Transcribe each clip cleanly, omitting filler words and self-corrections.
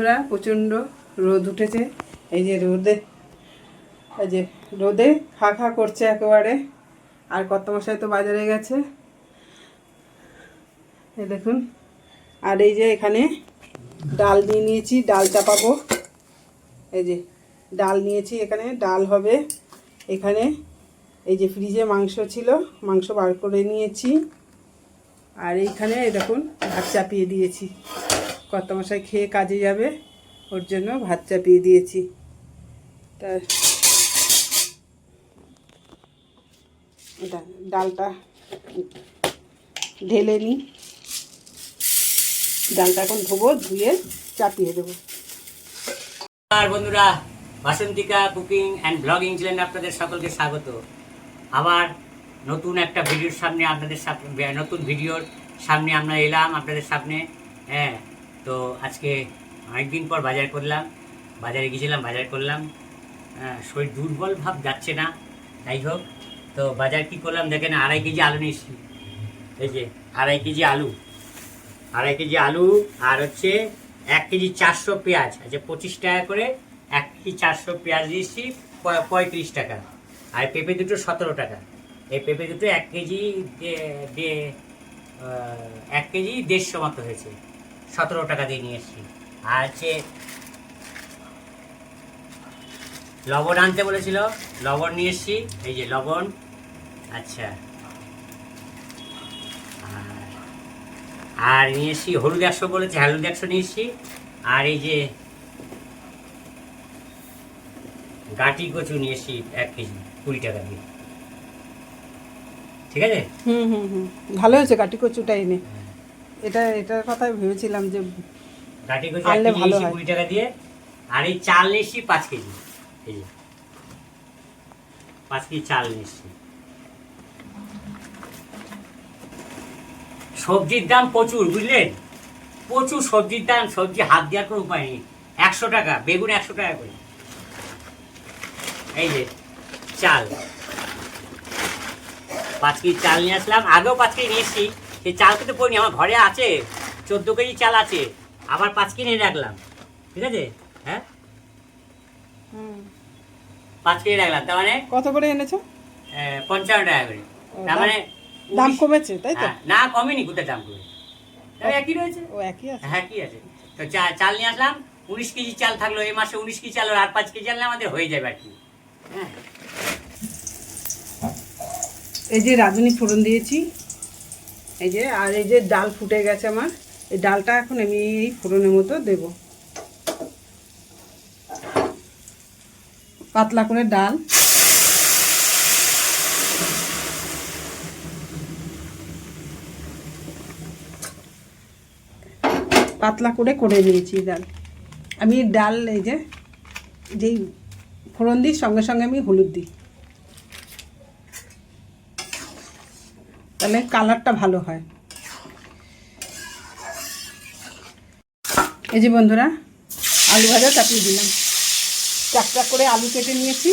বন্ধুরা প্রচণ্ড রোদ উঠেছে। এই যে রোদে খা খা করছে একেবারে। আর কর্তামশাই তো বাজারে গেছে, এই দেখুন। আর এই যে এখানে ডাল নিয়ে নিয়েছি, ডাল চাপাবো। এই যে ডাল নিয়েছি, এখানে ডাল হবে। এখানে এই যে ফ্রিজে মাংস ছিল, মাংস বার করে নিয়েছি। আর এইখানে এই দেখুন ভাত চাপিয়ে দিয়েছি। কর্তামশাই খেয়ে কাজে যাবে, ওর জন্য ভাত চাপিয়ে দিয়েছি। তা ডালটা ঢেলে নিই। ডালটা এখন ধোবো, ধুয়ে চাপিয়ে দেবো। আর বন্ধুরা, বাসন্তিকা কুকিং অ্যান্ড ব্লগিং চ্যানেলে আপনাদের সকলকে স্বাগত। আবার নতুন একটা ভিডিওর সামনে ভিডিওর সামনে আমরা এলাম আপনাদের সামনে। হ্যাঁ, তো আজকে অনেকদিন পর বাজারে গিয়েছিলাম, বাজার করলাম। শরীর দুর্বল ভাব যাচ্ছে না, যাই হোক। তো বাজার কি করলাম দেখেন, 2.5 কেজি আলু নিয়েছি। এই যে 2.5 কেজি আলু, আর হচ্ছে 1 কেজি 400 পেঁয়াজ। আচ্ছা 25 টাকা করে 1 কেজি 400 পেঁয়াজ দিয়েছি, 35 টাকা। আর পেঁপে দুটো 17 টাকা। এই পেঁপে দুটো 1 কেজি 1.5 মতো হয়েছে, 17 টাকা দিয়ে নিয়ে এসেছি। আর হচ্ছে লবণ আনতে বলেছিল, লবণ নিয়ে এসেছি। এই যে লবণ। আচ্ছা, আর নিয়ে এসেছি হলুদ 100 বলেছে, হলুদ 100 নিয়ে এসেছি। আর এই যে গাটি কচু নিয়ে এসেছি 1 কেজি 20 টাকা দিয়ে। ঠিক আছে। ভালো হয়েছে গাটি কচুটা এনে। এটার কথাই ভেবেছিলাম যে গাটি কচু 1 কেজি নিয়েছি 20 টাকা দিয়ে। আর এই চাল নিয়েছি 5 কেজি। এই যে 5 কেজি চাল নিয়েছি। সবজির দাম প্রচুর, বুঝলেন, প্রচুর সবজির দাম। সবজি হাত দেওয়ার কোনো উপায় নেই। 100 টাকা বেগুন, 100 টাকা করে। এই যে চাল, 5 কেজি চাল নিয়ে আসলাম। আগেও 5 কেজি নিয়ে এসেছি, সেই চাল কিন্তু পড়িনি, আমার ঘরে আছে 14 কেজি চাল আছে, আবার 5 কেজি নিয়ে রাখলাম। ঠিক আছে। হ্যাঁ, 5 কেজি রাখলাম। তার মানে কত করে এনেছো? 55 টাকা করে। তার মানে দাম কমেছে, তাই তো? না, কমেনি, কোথায় দাম কমে, একই রয়েছে। ও একই আছে। হ্যাঁ, কি আছে। তো চাল নিয়ে আসলাম, 19 কেজি চাল থাকলো এই মাসে। 19 কেজি চাল আর 5 কেজি আনলে আমাদের হয়ে যাবে আর কি। হ্যাঁ, এই যে রাঁধুনি ফোড়ন দিয়েছি, এই যে। আর এই যে ডাল ফুটে গেছে আমার। এই ডালটা এখন আমি এই ফোড়নের মতো দেব, পাতলা করে ডাল। পাতলা করে নিয়েছি ডাল আমি। ডাল এই যে যেই ফোড়ন দিই, সঙ্গে সঙ্গে আমি হলুদ দিই, তাহলে কালারটা ভালো হয়। এই যে বন্ধুরা, আলু ভাজা চাপিয়ে দিলাম। চাকচাক করে আলু কেটে নিয়েছি।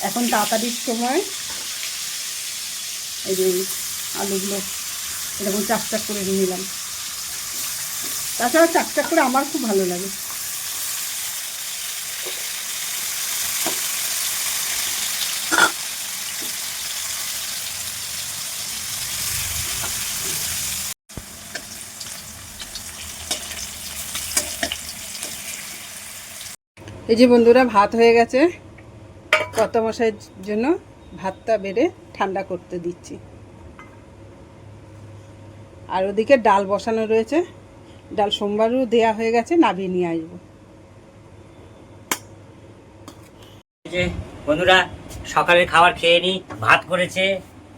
এখন তাড়াতাড়ির সময় এই যে আলুগুলো এরকম চাকচাক করে নিলাম। তাছাড়া চাকচাক করে আমার খুব ভালো লাগে। এই যে বন্ধুরা, ভাত হয়ে গেছে। কর্তামশাইয়ের জন্য ভাতটা বেড়ে ঠান্ডা করতে দিচ্ছি। আর ওদিকে ডাল বসানো রয়েছে। ডাল সোমবারও দেয়া হয়ে গেছে, নামিয়ে নিয়ে আসবো। বন্ধুরা, সকালের খাবার খেয়ে নি। ভাত করেছে,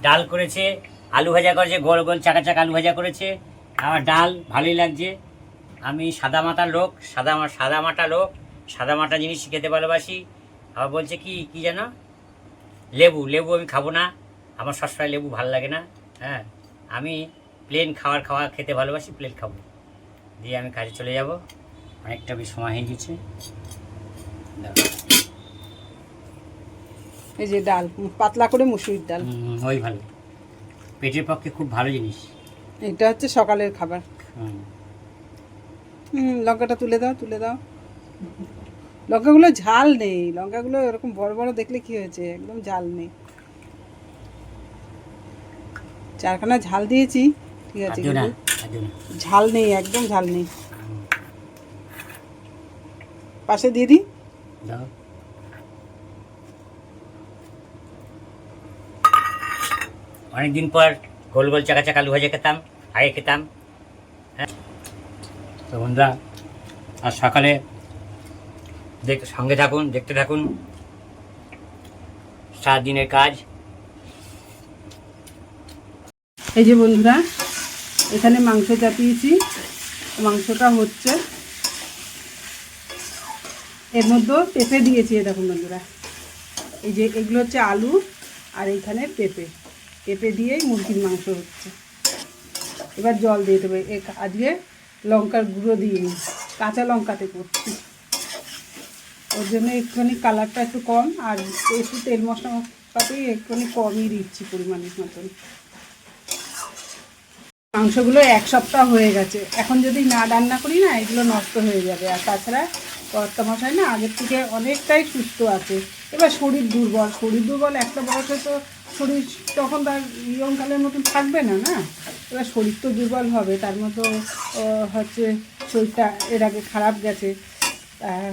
ডাল করেছে, আলু ভাজা করেছে, গোল গোল চাকা চাকা আলু ভাজা করেছে। আমার ডাল ভালোই লাগছে। আমি সাদা মাটা লোক, সাদা মাটা জিনিস খেতে ভালোবাসি। আবার বলছে কি যেন, লেবু আমি খাবো না, আমার সবসময় লেবু ভালো লাগে না। হ্যাঁ, আমি প্লেন খাওয়া খেতে ভালোবাসি, প্লেন খাবো। দিয়ে আমি কাজে চলে যাব, অনেকটা বেশ সময় হয়ে গেছে। এই যে ডাল, পাতলা করে মুসুরির ডাল। ওই ভালো, পেটের পক্ষে খুব ভালো জিনিস। এটা হচ্ছে সকালের খাবার। লঙ্কাটা তুলে দাও, তুলে দাও। লঙ্কাগুলো ঝাল নেই, লঙ্কাগুলো এরকম বড় বড় দেখলে কি হয়েছে, একদম ঝাল নেই। 4খানা ঝাল দিয়েছি, ঠিক আছে, দিও না, কিন্তু আর দিও না। ঝাল নেই, একদম ঝাল নেই। পাশে দিয়ে দিই। দাও। অনেকদিন পর গোল গোল চাকা চাকা আলু ভাজা খেতাম, আগে খেতাম। হ্যাঁ, তো বন্ধুরা আর সকালে সঙ্গে থাকুন, দেখতে থাকুন সারাদিনের কাজ। এই যে বন্ধুরা, এখানে মাংস চাপিয়েছি, মাংসটা হচ্ছে, এর মধ্যে পেঁপে দিয়েছি। দেখুন বন্ধুরা, এই যে এগুলো হচ্ছে আলু, আর এইখানে পেঁপে, পেঁপে দিয়েই মুরগির মাংস হচ্ছে। এবার জল দিয়ে দেবে। আজকে লঙ্কার গুঁড়ো দিইনি, কাঁচা লঙ্কাতে করছি, ওর জন্য একটুখানি কালারটা একটু কম, আর একটু তেল মশলাপাতি একটুখানি কমই দিচ্ছি পরিমাণের মতন। মাংসগুলো 1 সপ্তাহ হয়ে গেছে, এখন যদি না রান্না করি না, এগুলো নষ্ট হয়ে যাবে। আর তাছাড়া কর্তামশাই না আগের থেকে অনেকটাই সুস্থ আছে। এবার শরীর দুর্বল, একটা বয়সে তো শরীর তখন তার ইয়ংকালের মতন থাকবে না, না। এবার শরীর তো দুর্বল হবে, তার মতো হচ্ছে শরীরটা এর আগে খারাপ গেছে।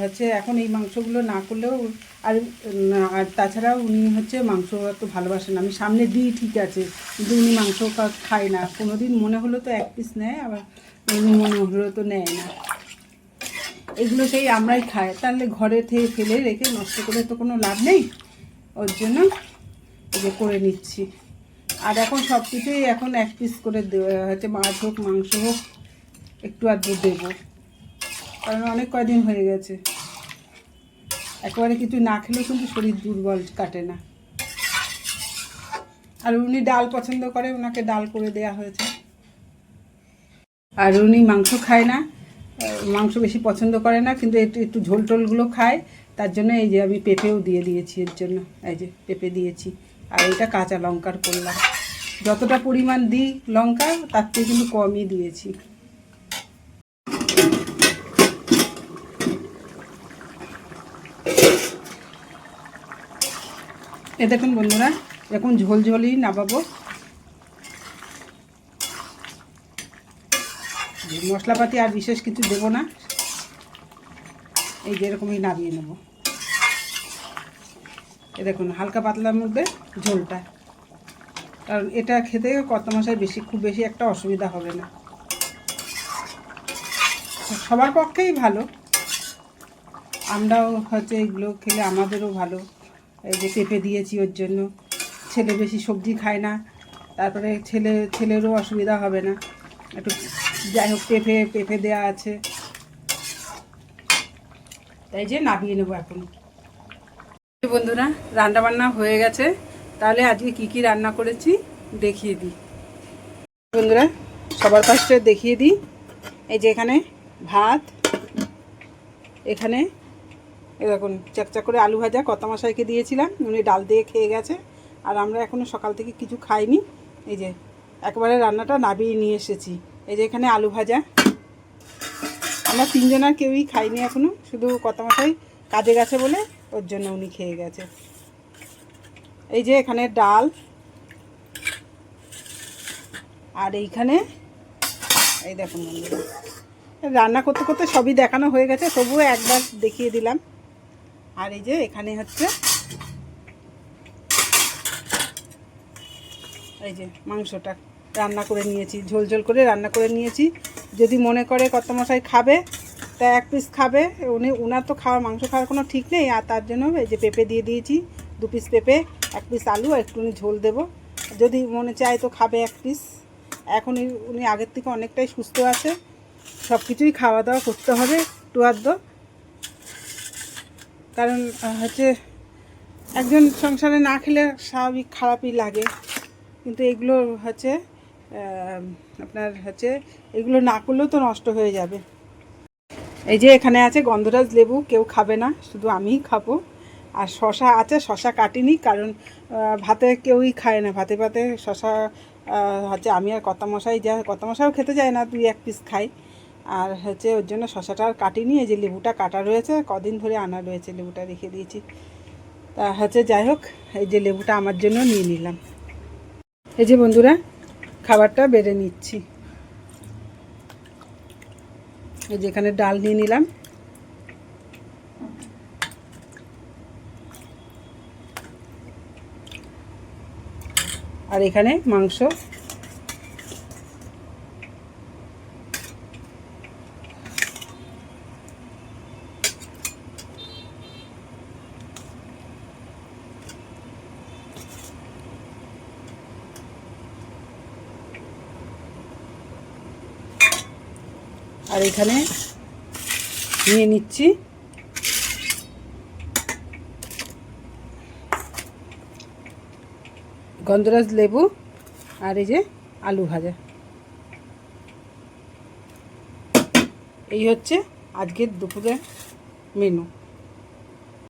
হচ্ছে এখন এই মাংসগুলো না করলেও, আর আর তাছাড়াও উনি হচ্ছে মাংস এত ভালোবাসেন। আমি সামনে দিই ঠিক আছে, কিন্তু উনি মাংস খায় না। কোনো দিন মনে হলো তো 1 পিস নেয়, আবার উনি মনে হলো তো নেয় না। এগুলো সেই আমরাই খাই, তাহলে ঘরে থেকে ফেলে রেখে নষ্ট করে তো কোনো লাভ নেই। ওর জন্য এই যে করে নিচ্ছি। আর এখন সব কিছুই এখন 1 পিস করে হচ্ছে, মাছ হোক মাংস হোক একটু আধটু দেবো, কারণ অনেক কয়দিন হয়ে গেছে। একেবারে কিছু না খেলেও কিন্তু শরীর দুর্বল কাটে না। আর উনি ডাল পছন্দ করে, ওনাকে ডাল করে দেয়া হয়েছে। আর উনি মাংস খায় না, মাংস বেশি পছন্দ করে না, কিন্তু একটু একটু ঝোল টোলগুলো খায়। তার জন্য এই যে আমি পেঁপেও দিয়ে দিয়েছি এর জন্য, এই যে পেঁপে দিয়েছি। আর এটা কাঁচা লঙ্কার করলাম, যতটা পরিমাণ দিই লঙ্কা তার থেকে কিন্তু কমই দিয়েছি। এ দেখুন বন্ধুরা, এরকম ঝোলঝোলই নামাবো। মশলাপাতি আর বিশেষ কিছু দেবো না, এই যেরকমই নামিয়ে নেব। এ দেখুন হালকা পাতলার মধ্যে ঝোলটা, কারণ এটা খেতে কর্তামশাই খুব বেশি একটা অসুবিধা হবে না, সবার পক্ষেই ভালো। আমরাও হচ্ছে এগুলো খেলে আমাদেরও ভালো। এই যে পেঁপে দিয়েছি ওর জন্য, ছেলে বেশি সবজি খায় না, তারপরে ছেলেরও অসুবিধা হবে না একটু। যাই হোক, পেঁপে দেওয়া আছে, তাই যে নামিয়ে নেবো এখন। বন্ধুরা, রান্নাবান্না হয়ে গেছে, তাহলে আজকে কি কি রান্না করেছি দেখিয়ে দিই। বন্ধুরা, সবার ফার্স্টে দেখিয়ে দিই, এই যে এখানে ভাত, এখানে এরকম চাকচাক করে আলু ভাজা কর্তামশাইকে দিয়েছিলাম, উনি ডাল দিয়ে খেয়ে গেছে। আর আমরা এখনও সকাল থেকে কিছু খাইনি, এই যে একবারে রান্নাটা নামিয়ে নিয়ে এসেছি। এই যে এখানে আলু ভাজা, আমরা 3 জনের কেউই খাইনি এখনও, শুধু কর্তামশাই কাজে গেছে বলে ওর জন্য উনি খেয়ে গেছে। এই যে এখানে ডাল, আর এইখানে এই দেখুন বন্ধুরা, রান্না করতে করতে সবই দেখানো হয়ে গেছে, তবুও একবার দেখিয়ে দিলাম। আর এই যে এখানে হচ্ছে এই যে মাংসটা রান্না করে নিয়েছি, ঝোল ঝোল করে রান্না করে নিয়েছি। যদি মনে করে কর্তামশাই খাবে তা 1 পিস খাবে, উনার তো মাংস খাওয়ার কোনো ঠিক নেই। আর তার জন্য এই যে পেঁপে দিয়ে দিয়েছি, 2 পিস পেঁপে, 1 পিস আলু, আর একটুখানি ঝোল দেবো। যদি মনে চায় তো খাবে 1 পিস। এখন উনি আগের থেকে অনেকটাই সুস্থ আছে, সব কিছুই খাওয়া দাওয়া করতে হবে একটু আধটু, কারণ হচ্ছে একজন সংসারে না খেলে স্বাভাবিক খারাপই লাগে। কিন্তু এগুলো হচ্ছে আপনার হচ্ছে এগুলো না করলেও তো নষ্ট হয়ে যাবে। এই যে এখানে আছে গন্ধরাজ লেবু, কেউ খাবে না, শুধু আমিই খাবো। আর শশা আছে, শশা কাটিনি, কারণ ভাতে কেউই খায় না, ভাতে ভাতে শশা হচ্ছে আমি আর কর্তামশাই, কর্তামশাইও খেতে যায় না, 2-1 পিস খাই। আর হচ্ছে ওর জন্য শশাটা আর কাটিনি, এই যে লেবুটা কাটা রয়েছে, কদিন ধরে আনা রয়েছে, লেবুটা রেখে দিয়েছি। তা হচ্ছে যাই হোক, এই যে লেবুটা আমার জন্য নিয়ে নিলাম। এই যে বন্ধুরা খাবারটা বেড়ে নিচ্ছি। এই যে এখানে ডাল নিয়ে নিলাম, আর এখানে মাংস, আর এখানে নিয়ে নিচ্ছি গন্ধরাজ লেবু, আর এই যে আলু ভাজা। এই হচ্ছে আজকের দুপুরের মেনু।